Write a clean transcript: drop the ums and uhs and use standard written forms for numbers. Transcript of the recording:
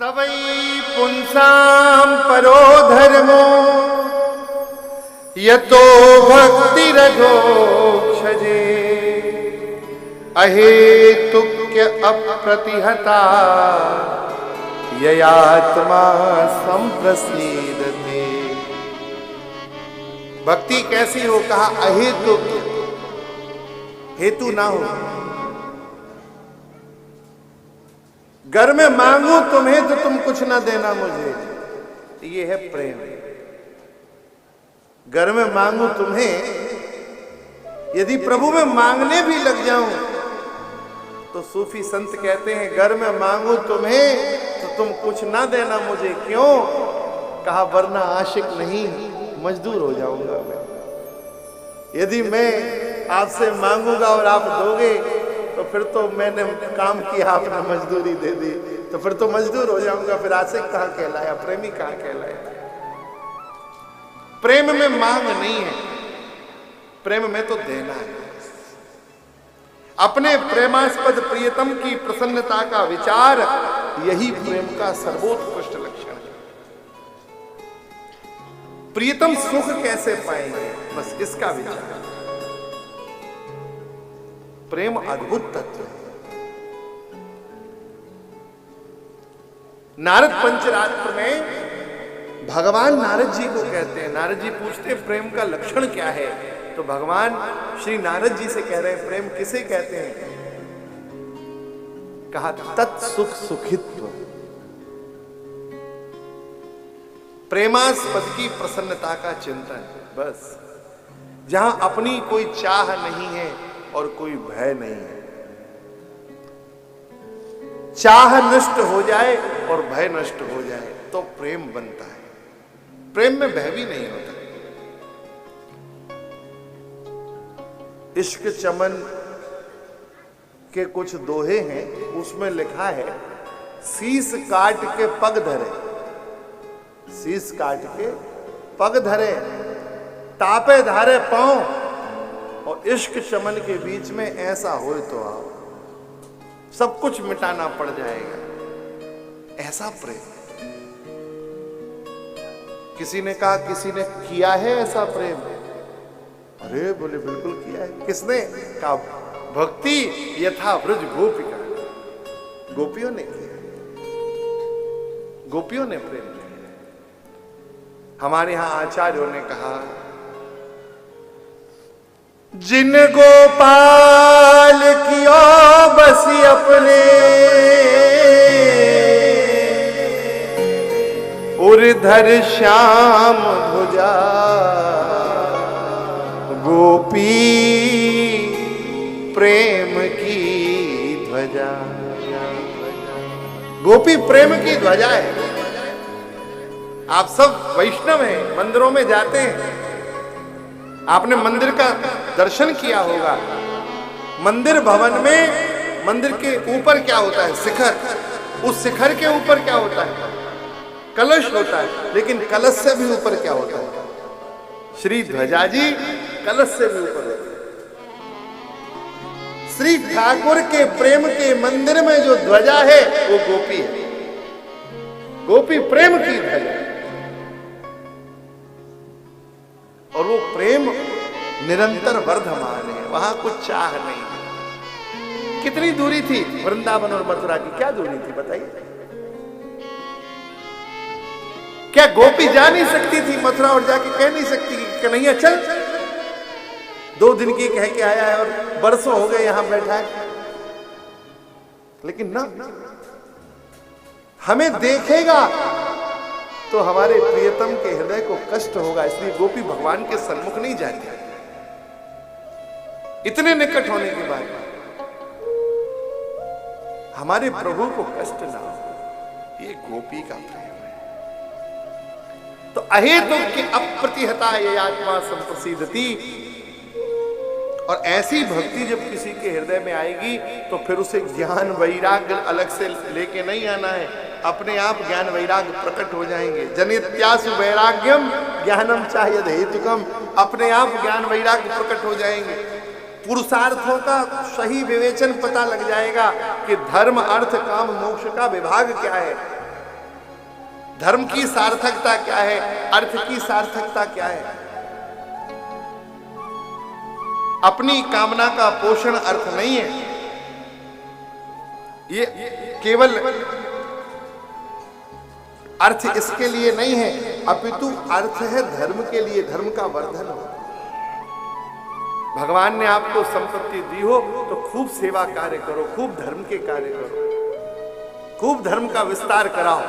सवै पुंसां परो धर्मो यतो भक्तिरधोक्षजे अहेतुक्य अप्रतिहता ययात्मा संप्रसीदते। भक्ति कैसी हो? कहा अहेतुक, हेतु ना हो। घर में मांगू तुम्हें तो तुम कुछ ना देना मुझे, ये है प्रेम। घर में मांगू तुम्हें, यदि प्रभु में मांगने भी लग जाऊं तो सूफी संत कहते हैं घर में मांगू तुम्हें तो तुम कुछ ना देना मुझे। क्यों? कहा वरना आशिक नहीं मजदूर हो जाऊंगा मैं। यदि मैं आपसे मांगूंगा और आप दोगे तो फिर तो मैंने काम किया, आपने मजदूरी दे दी, तो फिर तो मजदूर हो जाऊंगा। फिर आशिक कहां कहलाया, प्रेमी कहां कहलाया? प्रेम में मांग नहीं है, प्रेम में तो देना है। अपने प्रेमास्पद प्रियतम की प्रसन्नता का विचार, यही प्रेम का सर्वोत्कृष्ट लक्षण है। प्रियतम सुख कैसे पाएंगे, बस इसका विचार। प्रेम अद्भुत तत्व है। नारद पंचरात्र में भगवान नारद जी को कहते हैं, नारद जी पूछते हैं प्रेम का लक्षण क्या है, तो भगवान श्री नारद जी से कह रहे हैं प्रेम किसे कहते हैं? कहा तत्सुख सुखित्व। प्रेमास्पद की प्रसन्नता का चिंतन, बस जहां अपनी कोई चाह नहीं है और कोई भय नहीं है। चाह नष्ट हो जाए और भय नष्ट हो जाए तो प्रेम बनता है। प्रेम में भय भी नहीं होता। इश्क चमन के कुछ दोहे हैं, उसमें लिखा है शीस काट के पग धरे, शीस काट के पग धरे, तापे धारे पांव, और इश्क चमन के बीच में ऐसा हो तो आओ, सब कुछ मिटाना पड़ जाएगा। ऐसा प्रेम। किसी ने कहा किसी ने किया है ऐसा प्रेम? अरे बोले बिल्कुल किया है। किसने? कहा भक्ति यथा ब्रज गोपिका, गोपियों ने किया, गोपियों ने प्रेम किया। हमारे यहां आचार्यों ने कहा जिन गोपाल कियो बसी अपने, उर्धर श्याम ध्वजा, गोपी प्रेम की ध्वजा। गोपी प्रेम की ध्वजा है। आप सब वैष्णव हैं, मंदिरों में जाते हैं, आपने मंदिर का दर्शन किया होगा। मंदिर भवन में मंदिर के ऊपर क्या होता है? शिखर। उस शिखर के ऊपर क्या होता है? कलश होता है। लेकिन कलश से भी ऊपर क्या होता है? श्री ध्वजा जी कलश से भी ऊपर होता है। श्री ठाकुर के प्रेम के मंदिर में जो ध्वजा है वो गोपी है। गोपी प्रेम की ध्वजा, और वो प्रेम निरंतर वर्धमान है, वहां कुछ चाह नहीं। कितनी दूरी थी वृंदावन और मथुरा की? क्या दूरी थी बताइए? क्या गोपी जा नहीं सकती थी मथुरा और जाके कह नहीं सकती कि कन्हैया चल? 2 दिन की कह के आया है और बरसों हो गए यहां बैठा है। लेकिन ना, हमें देखेगा तो हमारे प्रियतम के हृदय को कष्ट होगा। इसलिए गोपी भगवान के सन्मुख नहीं जाती, इतने निकट होने के बाद हमारे प्रभु को कष्ट ना हो। ये गोपी का प्रेम है। तो अहेतुक की अप्रतिहता ये आत्मा संप्रसीदति। और ऐसी भक्ति जब किसी के हृदय में आएगी तो फिर उसे ज्ञान वैराग्य अलग से लेके नहीं आना है, अपने आप ज्ञान वैराग्य प्रकट हो जाएंगे। जनित्यासु वैराग्यम ज्ञानम चाह्यद हेतुकम, अपने आप ज्ञान वैराग्य प्रकट हो जाएंगे। पुरुषार्थों का सही विवेचन पता लग जाएगा कि धर्म अर्थ काम मोक्ष का विभाग क्या है। धर्म की सार्थकता क्या है, अर्थ की सार्थकता क्या है? अपनी कामना का पोषण अर्थ नहीं है। ये केवल अर्थ इसके लिए नहीं है, अपितु अर्थ है धर्म के लिए, धर्म का वर्धन हो। भगवान ने आपको संपत्ति दी हो तो खूब सेवा कार्य करो, खूब धर्म के कार्य करो, खूब धर्म का विस्तार कराओ।